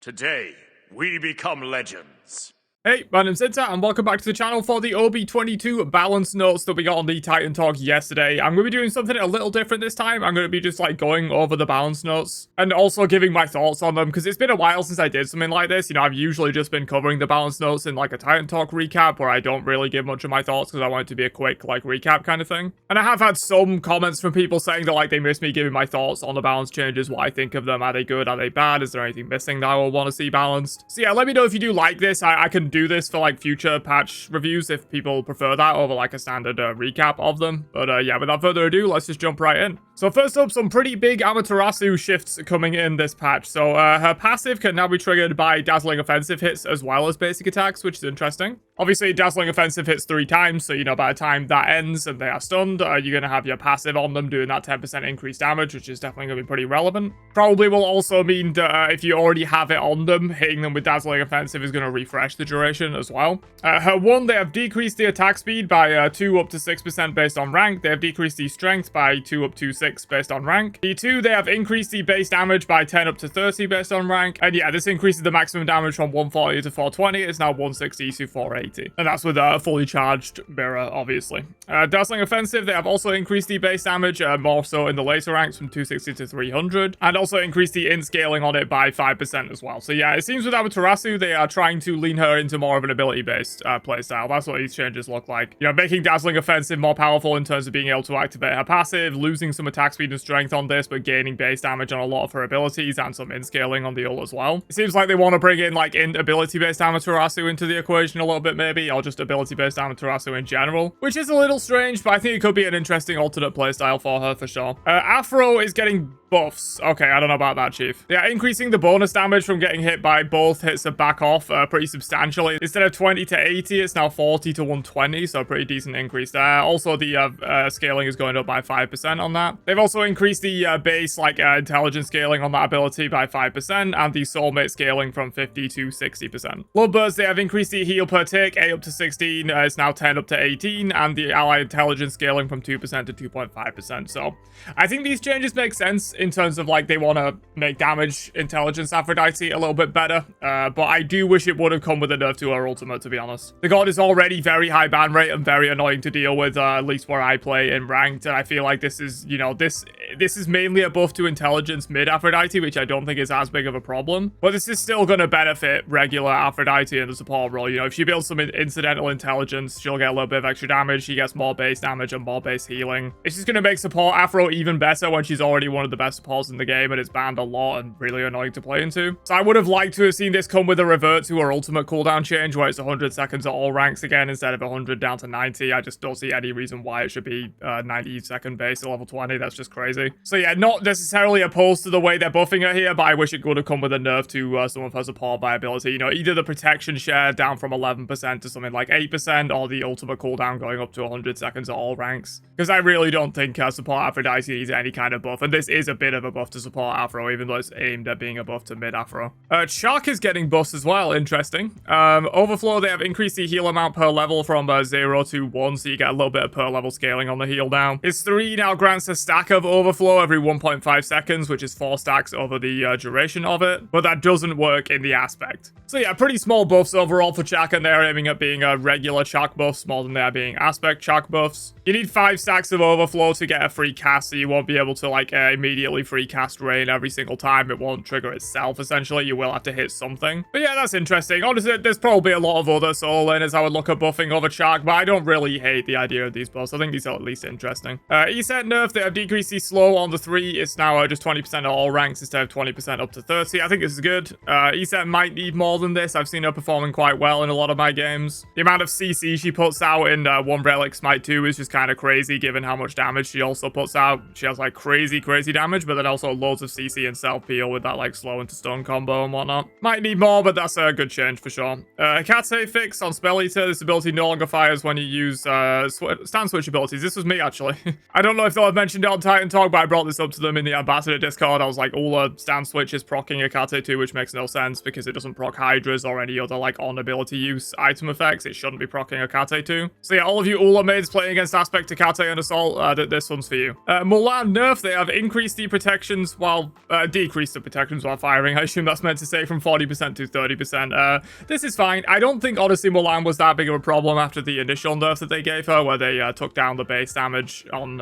Today, we become legends. Hey, my name's Eset, and welcome back to the channel for the OB22 balance notes that we got on the Titan Talk yesterday. I'm going to be doing something a little different this time. I'm going to be just like going over the balance notes and also giving my thoughts on them because it's been a while since I did something like this. You know, I've usually just been covering the balance notes in like a Titan Talk recap where I don't really give much of my thoughts because I want it to be a quick like recap kind of thing. And I have had some comments from people saying that like they miss me giving my thoughts on the balance changes, what I think of them. Are they good? Are they bad? Is there anything missing that I will want to see balanced? So yeah, let me know if you do like this. I can do this for like future patch reviews if people prefer that over like a standard recap of them. But yeah, without further ado, let's just jump right in. So first up, some pretty big Amaterasu shifts coming in this patch. So her passive can now be triggered by dazzling offensive hits as well as basic attacks, which is interesting. Obviously, dazzling offensive hits 3 times, so you know by the time that ends and they are stunned, you're going to have your passive on them doing that 10% increased damage, which is definitely going to be pretty relevant. Probably will also mean that if you already have it on them, hitting them with dazzling offensive is going to refresh the duration as well. Her 1, they have decreased the attack speed by 2 up to 6% based on rank. They have decreased the strength by 2 up to 6 based on rank. The 2, they have increased the base damage by 10 up to 30 based on rank. And yeah, this increases the maximum damage from 140 to 420. It's now 160 to 480. And that's with a fully charged mirror, obviously. Dazzling offensive, they have also increased the base damage, more so in the later ranks from 260 to 300. And also increased the int scaling on it by 5% as well. So yeah, it seems with Amaterasu, they are trying to lean her into more of an ability-based playstyle. That's what these changes look like. You know, making dazzling offensive more powerful in terms of being able to activate her passive, losing some attack speed and strength on this, but gaining base damage on a lot of her abilities and some int scaling on the ult as well. It seems like they want to bring in like int ability-based Amaterasu into the equation a little bit maybe, or just ability-based Amaterasu in general, which is a little strange, but I think it could be an interesting alternate playstyle for her for sure. Afro is getting buffs. Okay, I don't know about that, Chief. Yeah, increasing the bonus damage from getting hit by both hits of back off pretty substantially. Instead of 20 to 80, it's now 40 to 120, so a pretty decent increase there. Also, the scaling is going up by 5% on that. They've also increased the base, like, intelligence scaling on that ability by 5%, and the soulmate scaling from 50 to 60%. Lovebirds, they have increased the heal per tick, 8 up to 16, it's now 10 up to 18, and the ally intelligence scaling from 2% to 2.5%. So, I think these changes make sense in terms of like they want to make damage intelligence Aphrodite a little bit better, but I do wish it would have come with a nerf to her ultimate, to be honest. The god is already very high ban rate and very annoying to deal with, at least where I play in ranked, and I feel like this is, you know, this is mainly a buff to intelligence mid Aphrodite, which I don't think is as big of a problem, but this is still going to benefit regular Aphrodite in the support role. You know, if she builds some incidental intelligence, she'll get a little bit of extra damage, she gets more base damage and more base healing. It's just going to make support Afro even better when she's already one of the best supports in the game and it's banned a lot and really annoying to play into. So I would have liked to have seen this come with a revert to her ultimate cooldown change where it's 100 seconds at all ranks again instead of 100 down to 90. I just don't see any reason why it should be 90 second base at level 20. That's just crazy. So yeah, not necessarily opposed to the way they're buffing her here, but I wish it would have come with a nerf to some of her support viability. You know, either the protection share down from 11% to something like 8% or the ultimate cooldown going up to 100 seconds at all ranks. Because I really don't think support Aphrodite needs any kind of buff, and this is a bit of a buff to support Afro, even though it's aimed at being a buff to mid Afro. Chaac is getting buffs as well, interesting. Overflow, they have increased the heal amount per level from 0 to 1, so you get a little bit of per level scaling on the heal now. His 3 now grants a stack of overflow every 1.5 seconds, which is 4 stacks over the duration of it, but that doesn't work in the aspect. So yeah, pretty small buffs overall for Chaac, and they're aiming at being regular Chaac buffs more than they are being aspect Chaac buffs. You need 5 stacks of overflow to get a free cast, so you won't be able to like immediately free cast rain every single time. It won't trigger itself, essentially. You will have to hit something. But yeah, that's interesting. Honestly, there's probably a lot of other solo laners I would look at buffing over Chaac, but I don't really hate the idea of these buffs. I think these are at least interesting. Eset nerf, they have decreased the slow on the 3. It's now just 20% at all ranks instead of 20% up to 30. I think this is good. Eset might need more than this. I've seen her performing quite well in a lot of my games. The amount of CC she puts out in one relic Smite 2 is just kind of crazy given how much damage she also puts out. She has like crazy damage, but then also loads of CC and self peel with that like slow into stun combo and whatnot. Might need more, but that's a good change for sure. Hecate fix on Spell Eater. This ability no longer fires when you use stand switch abilities. This was me actually. I don't know if they'll have mentioned it on Titan Talk, but I brought this up to them in the Ambassador Discord. I was like, Ula stand switch is proccing Hecate 2, which makes no sense because it doesn't proc Hydras or any other like on ability use item effects. It shouldn't be proccing Hecate 2. So yeah, all of you Ula maids playing against Aspect, Hecate, and Assault, this one's for you. Mulan nerf, they have increased the protections while, decreased the protections while firing. I assume that's meant to say from 40% to 30%. This is fine. I don't think, honestly, Mulan was that big of a problem after the initial nerf that they gave her, where they took down the base damage on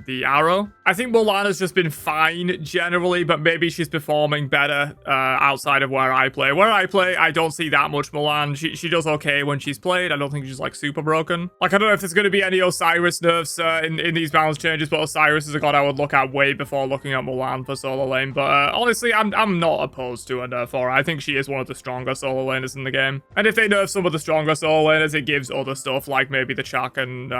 the arrow. I think Mulan has just been fine generally, but maybe she's performing better outside of where I play. Where I play, I don't see that much Mulan. She does okay when she's played. I don't think she's like super broken. Like, I don't know if there's going to be any Osiris nerfs in these balance changes, but Osiris is a god I would look at way before looking at Mulan for solo lane. But honestly, I'm not opposed to a nerf for her. I think she is one of the stronger solo laners in the game. And if they nerf some of the stronger solo laners, it gives other stuff like maybe the Chaac and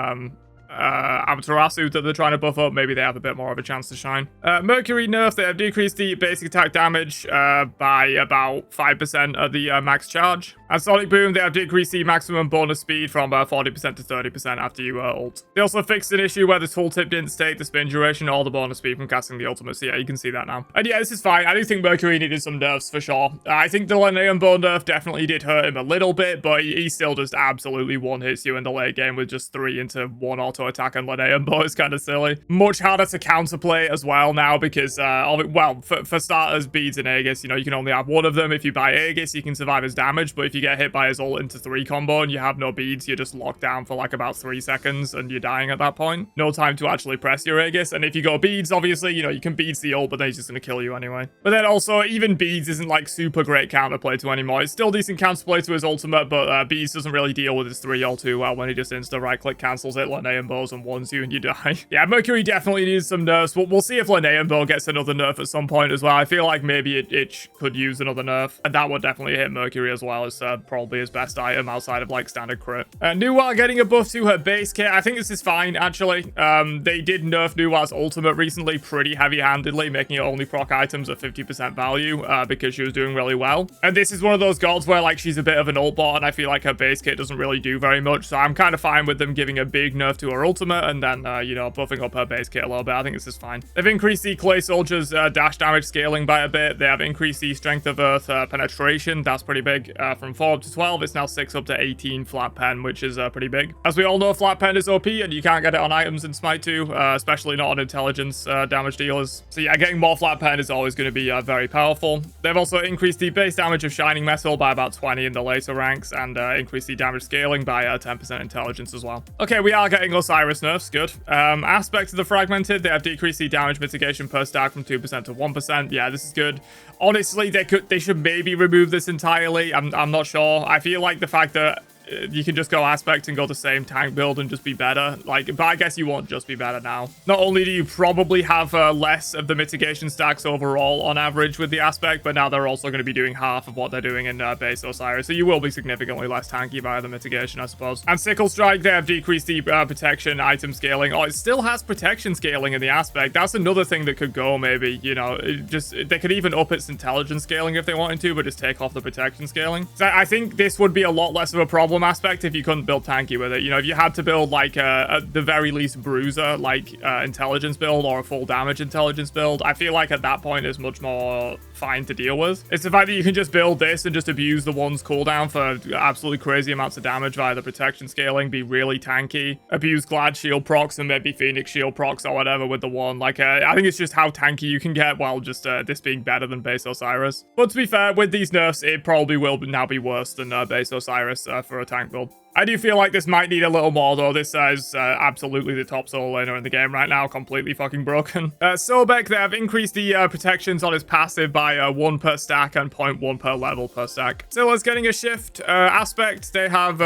Amaterasu that they're trying to buff up, maybe they have a bit more of a chance to shine. Mercury nerf, they have decreased the basic attack damage by about 5% of the max charge. And Sonic Boom, they have decreased the maximum bonus speed from 40% to 30% after you ult. They also fixed an issue where the tooltip didn't state the spin duration or the bonus speed from casting the ultimate, so yeah, you can see that now. And yeah, this is fine. I do think Mercury needed some nerfs for sure. I think the Linnean Bow nerf definitely did hurt him a little bit, but he still just absolutely one-hits you in the late game with just 3 into 1 auto attack and Linnean Bow is kind of silly. Much harder to counterplay as well now because of it. Well, for starters, beads and Aegis, you know, you can only have one of them. If you buy Aegis, you can survive his damage, but if you get hit by his ult into 3 combo and you have no beads, you're just locked down for like about 3 seconds and you're dying at that point. No time to actually press your Aegis, and if you go beads, obviously, you know, you can beads the ult, but then he's just gonna kill you anyway. But then also, even beads isn't like super great counterplay to anymore. It's still decent counterplay to his ultimate, but beads doesn't really deal with his 3 ult too well when he just insta right click cancels it, Linnean Bows and ones you and you die. Yeah, Mercury definitely needs some nerfs. We'll see if Linnean Bow gets another nerf at some point as well. I feel like maybe it could use another nerf, and that would definitely hit Mercury as well. It's probably his best item outside of like standard crit. Nuwa getting a buff to her base kit. I think this is fine actually. They did nerf Nuwa's ultimate recently pretty heavy-handedly, making it only proc items at 50% value because she was doing really well. And this is one of those gods where like she's a bit of an ult bot, and I feel like her base kit doesn't really do very much. So I'm kind of fine with them giving a big nerf to her ultimate and then you know, buffing up her base kit a little bit. I think this is fine. They've increased the Clay Soldier's dash damage scaling by a bit. They have increased the Strength of Earth penetration. That's pretty big. From 4 up to 12, it's now 6 up to 18 flat pen, which is pretty big. As we all know, flat pen is OP, and you can't get it on items in Smite 2, especially not on intelligence damage dealers. So yeah, getting more flat pen is always going to be very powerful. They've also increased the base damage of Shining Metal by about 20 in the later ranks, and increased the damage scaling by 10% intelligence as well. Okay, we are getting Osiris nerfs, good. Aspect of the Fragmented, they have decreased the damage mitigation per stack from 2% to 1%. Yeah, this is good. Honestly, they should maybe remove this entirely. I'm not sure. I feel like the fact that you can just go Aspect and go the same tank build and just be better. Like, but I guess you won't just be better now. Not only do you probably have less of the mitigation stacks overall on average with the Aspect, but now they're also going to be doing half of what they're doing in base Osiris. So you will be significantly less tanky via the mitigation, I suppose. And Sickle Strike, they have decreased the protection item scaling. Oh, it still has protection scaling in the Aspect. That's another thing that could go, maybe. You know, they could even up its intelligence scaling if they wanted to, but just take off the protection scaling. So I think this would be a lot less of a problem Aspect if you couldn't build tanky with it. You know, if you had to build like at the very least bruiser like intelligence build or a full damage intelligence build, I feel like at that point it's much more fine to deal with. It's the fact that you can just build this and just abuse the one's cooldown for absolutely crazy amounts of damage via the protection scaling, be really tanky, abuse Glad Shield procs and maybe Phoenix Shield procs or whatever with the one. Like I think it's just how tanky you can get while just this being better than base Osiris. But to be fair, with these nerfs it probably will now be worse than base Osiris for a tank build. I do feel like this might need a little more, though. This is absolutely the top solo laner in the game right now, completely fucking broken. Sobek, they have increased the protections on his passive by 1 per stack and 0.1 per level per stack. Scylla's getting a shift. Aspect, they have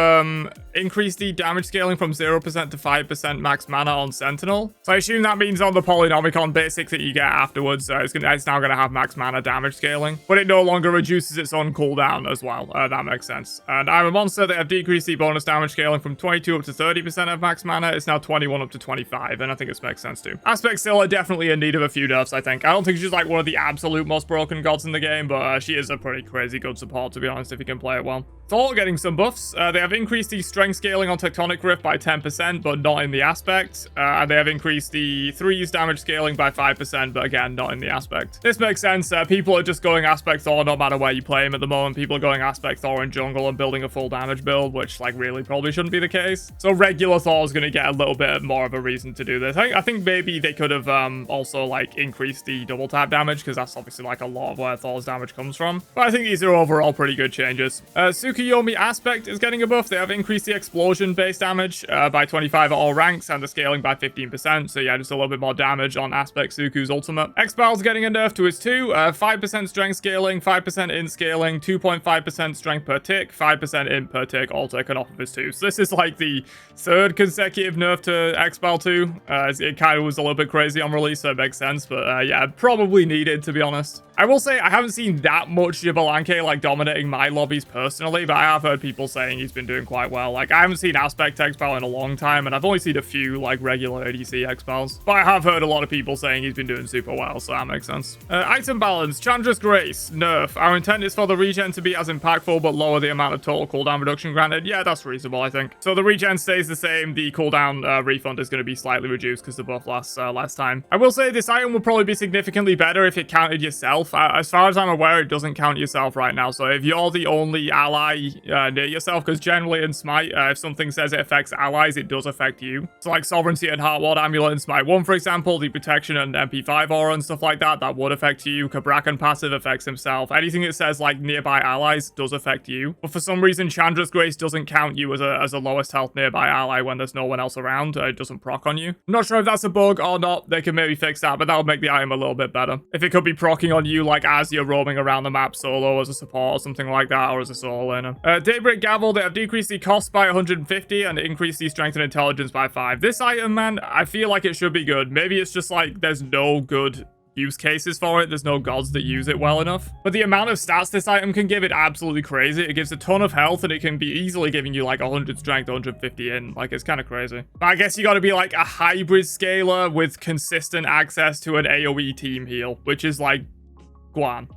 increased the damage scaling from 0% to 5% max mana on Sentinel. So I assume that means on the Polynomicon basic that you get afterwards, it's now going to have max mana damage scaling, but it no longer reduces its own cooldown as well. That makes sense. And I'm a Monster, they have decreased the bonus damage scaling from 22 up to 30% of max mana. It's now 21 up to 25, and I think this makes sense too. Aspect Scylla definitely in need of a few nerfs, I think. I don't think she's like one of the absolute most broken gods in the game, but she is a pretty crazy good support, to be honest, if you can play it well. Thor getting some buffs. They have increased the strength scaling on Tectonic Rift by 10%, but not in the aspect. And they have increased the 3's damage scaling by 5%, but again, not in the aspect. This makes sense. People are just going aspect Thor no matter where you play him at the moment. People are going aspect Thor in jungle and building a full damage build, which like really probably shouldn't be the case. So regular Thor is going to get a little bit more of a reason to do this. I think maybe they could have also like increased the double tap damage, because that's obviously like a lot of where Thor's damage comes from. But I think these are overall pretty good changes. Tsukuyomi aspect is getting a buff. They have increased the explosion base damage by 25 at all ranks and the scaling by 15%. So yeah, just a little bit more damage on aspect Tsuku's ultimate. Xbalanque getting a nerf to his 2. 5% strength scaling, 5% int scaling, 2.5% strength per tick, 5% int per tick, all taken off of his 2. So this is like the third consecutive nerf to Xbalanque 2. It kind of was a little bit crazy on release, so it makes sense. But yeah, probably needed, to be honest. I will say I haven't seen that much Xbalanque like dominating my lobbies personally, but I have heard people saying he's been doing quite well. Like, I haven't seen aspect Xbal in a long time, and I've only seen a few like regular ADC Xbals. But I have heard a lot of people saying he's been doing super well, so that makes sense. Item balance, Chandra's Grace, nerf. Our intent is for the regen to be as impactful, but lower the amount of total cooldown reduction granted. Yeah, that's reasonable, I think. So the regen stays the same. The cooldown refund is going to be slightly reduced because the buff lasts less time. I will say this item will probably be significantly better if it counted yourself. As far as I'm aware, it doesn't count yourself right now. So if you're the only ally near yourself, because generally in Smite, if something says it affects allies, it does affect you. So like Sovereignty and Heartward Amulet in Smite 1, for example, the Protection and MP5 aura and stuff like that, that would affect you. Kabrakan passive affects himself. Anything that says like nearby allies does affect you. But for some reason, Chandra's Grace doesn't count you as a lowest health nearby ally when there's no one else around. It doesn't proc on you. I'm not sure if that's a bug or not. They can maybe fix that, but that would make the item a little bit better. If it could be procking on you like as you're roaming around the map solo as a support or something like that, or as a solo laner. Daybreak Gavel, they have decreased the cost by 150 and increased the strength and intelligence by 5. This item, man, I feel like it should be good. Maybe it's just like there's no good use cases for it. There's no gods that use it well enough. But the amount of stats this item can give, it absolutely crazy. It gives a ton of health, and it can be easily giving you like 100 strength, 150 in. Like, it's kind of crazy. But I guess you got to be like a hybrid scaler with consistent access to an AoE team heal, which is like Guan.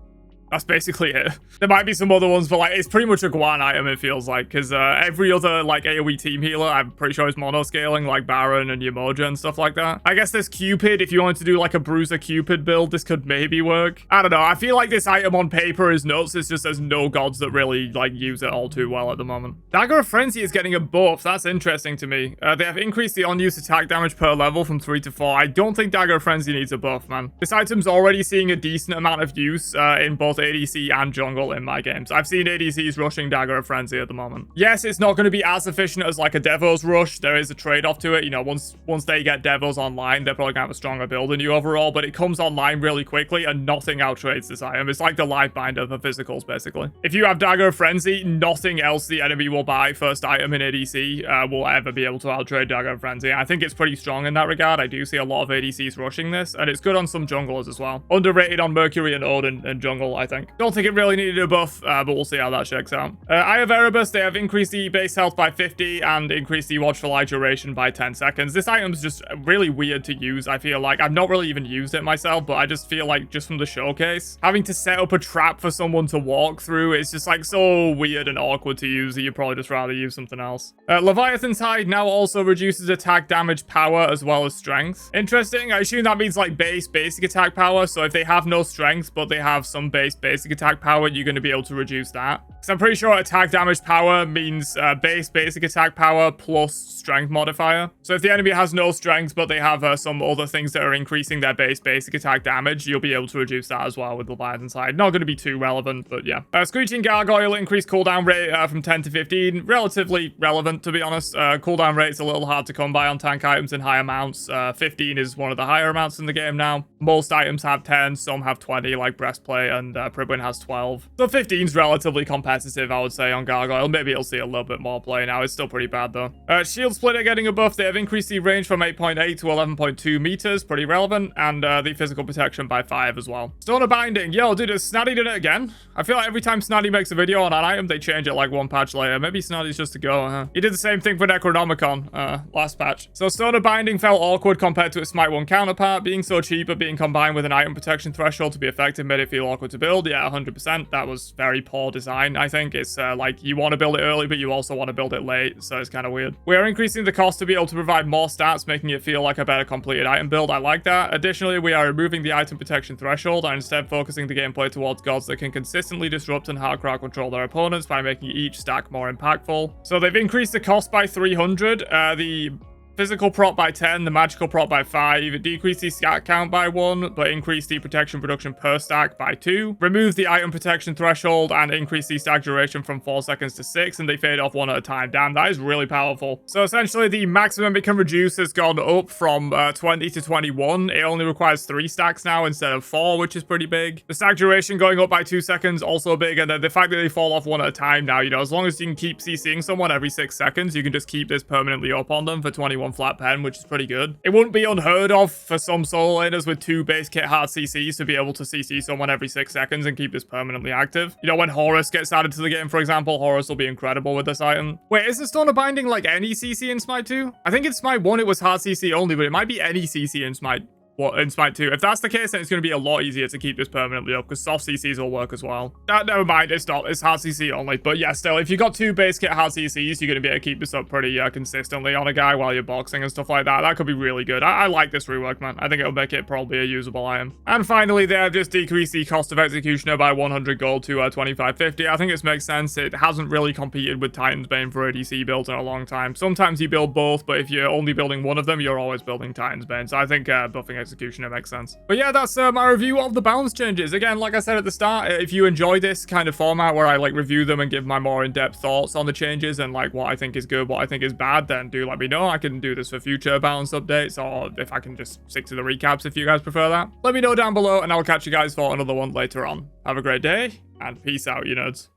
That's basically it. There might be some other ones, but like it's pretty much a Guan item, it feels like, because every other like AoE team healer, I'm pretty sure is mono scaling, like Baron and Yamoja and stuff like that. I guess there's Cupid. If you wanted to do like a Bruiser Cupid build, this could maybe work. I don't know. I feel like this item on paper is nuts. It's just there's no gods that really like use it all too well at the moment. Dagger of Frenzy is getting a buff. That's interesting to me. They have increased the on-use attack damage per level from 3 to 4. I don't think Dagger of Frenzy needs a buff, man. This item's already seeing a decent amount of use in both ADC and jungle in my games. I've seen ADCs rushing Dagger of Frenzy at the moment. Yes, it's not going to be as efficient as like a Devos rush. There is a trade-off to it. You know, once they get Devos online, they're probably going to have a stronger build than you overall, but it comes online really quickly and nothing outtrades this item. It's like the life binder for physicals, basically. If you have Dagger of Frenzy, nothing else the enemy will buy first item in ADC will ever be able to outtrade Dagger of Frenzy. I think it's pretty strong in that regard. I do see a lot of ADCs rushing this, and it's good on some junglers as well. Underrated on Mercury and Odin and jungle, I think. Don't think it really needed a buff, but we'll see how that checks out. Eye of Erebus, they have increased the base health by 50 and increased the Watchful Eye duration by 10 seconds. This item's just really weird to use, I feel like. I've not really even used it myself, but I just feel like just from the showcase, having to set up a trap for someone to walk through, it's just like so weird and awkward to use that you'd probably just rather use something else. Leviathan's Hide now also reduces attack damage power as well as strength. Interesting. I assume that means like basic attack power, so if they have no strength but they have some basic attack power, you're going to be able to reduce that. Because I'm pretty sure attack damage power means basic attack power plus strength modifier. So if the enemy has no strength but they have some other things that are increasing their basic attack damage, you'll be able to reduce that as well with Leviathan's Hide. Not going to be too relevant, but yeah. Screeching Gargoyle increased cooldown rate from 10 to 15. Relatively relevant, to be honest. Cooldown rate's a little hard to come by on tank items in high amounts. 15 is one of the higher amounts in the game now. Most items have 10, some have 20, like Breastplate, and Pribwin has 12. So 15's relatively competitive, I would say, on Gargoyle. Maybe it'll see a little bit more play now. It's still pretty bad, though. Shield Splitter getting a buff. They have increased the range from 8.8 to 11.2 meters. Pretty relevant. And the physical protection by 5 as well. Stoner Binding. Yo, dude, has Snotty done it again? I feel like every time Snotty makes a video on an item, they change it like one patch later. Maybe Snotty's just a go, huh? He did the same thing for Necronomicon last patch. So Stoner Binding felt awkward compared to its Smite 1 counterpart. Being so cheap but being combined with an item protection threshold to be effective made it feel awkward to build. build, yeah, 100%. That was very poor design, I think. It's like you want to build it early, but you also want to build it late, so it's kind of weird. We are increasing the cost to be able to provide more stats, making it feel like a better completed item build. I like that. Additionally, we are removing the item protection threshold and instead focusing the gameplay towards gods that can consistently disrupt and hard crowd control their opponents by making each stack more impactful. So they've increased the cost by 300. The physical prop by 10, the magical prop by 5, decrease the stack count by 1, but increase the protection production per stack by 2, remove the item protection threshold, and increase the stack duration from 4 seconds to 6, and they fade off 1 at a time. Damn, that is really powerful. So essentially, the maximum it can reduce has gone up from 20 to 21. It only requires 3 stacks now instead of 4, which is pretty big. The stack duration going up by 2 seconds, also big, and then the fact that they fall off 1 at a time now, you know, as long as you can keep CCing someone every 6 seconds, you can just keep this permanently up on them for 21 flat pen, which is pretty good. It wouldn't be unheard of for some solo laners with 2 base kit hard CCs to be able to CC someone every 6 seconds and keep this permanently active. You know, when Horus gets added to the game, for example, Horus will be incredible with this item. Wait, is the Stone of Binding like any CC in Smite 2? I think in Smite 1 it was hard CC only, but it might be any CC in Smite. What, in Smite 2? If that's the case, then it's going to be a lot easier to keep this permanently up, because soft CCs will work as well. Never mind, it's not. It's hard CC only. But yeah, still, if you got 2 base kit hard CCs, you're going to be able to keep this up pretty consistently on a guy while you're boxing and stuff like that. That could be really good. I like this rework, man. I think it'll make it probably a usable item. And finally, they have just decreased the cost of Executioner by 100 gold to 2550. I think this makes sense. It hasn't really competed with Titan's Bane for ADC builds in a long time. Sometimes you build both, but if you're only building one of them, you're always building Titan's Bane. So I think buffing Executioner makes sense. But yeah, that's my review of the balance changes. Again, like I said at the start, if you enjoy this kind of format where I like review them and give my more in-depth thoughts on the changes and like what I think is good, what I think is bad, then do let me know. I can do this for future balance updates, or if I can just stick to the recaps if you guys prefer that. Let me know down below and I'll catch you guys for another one later on. Have a great day and peace out, you nerds.